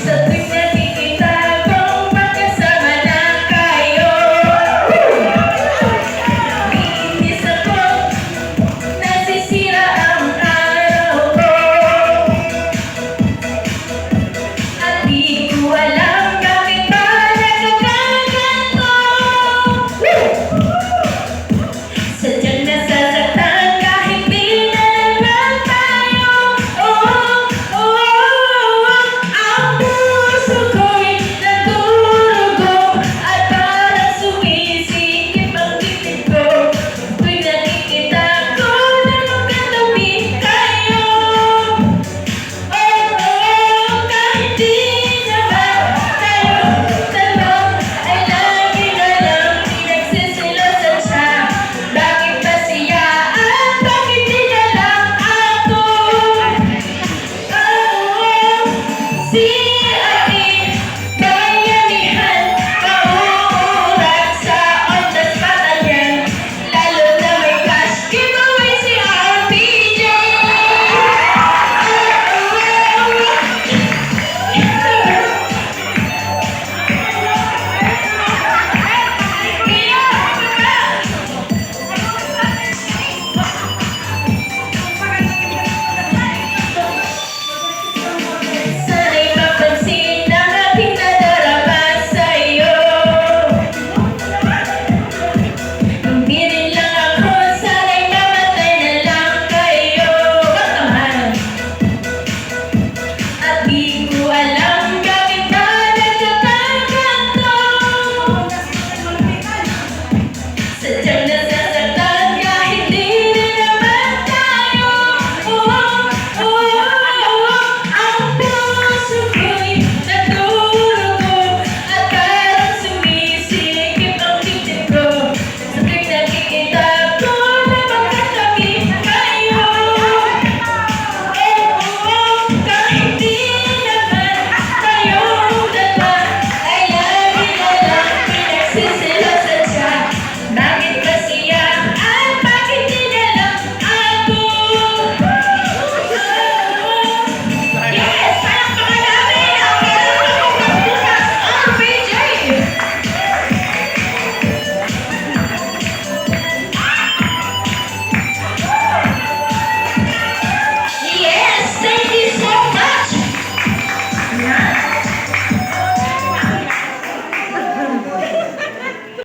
Sa tuwing nakikita kong magkasama na kayo, iinis ako, nasisira ang araw ko. At di ko alam bakit ba nagkakaganto. Sadyang nasasaktan kahit di na naman tayo. Ang puso ko'y naturugo at parang sumisikip ang dibdib ko. Tuwing nakikita ko na magkatabi kayo. Kahit di naman tayo dalawa ay lagi na lang pinagsisilosan siya. Bakit ba siya at bakit di na lang ako? See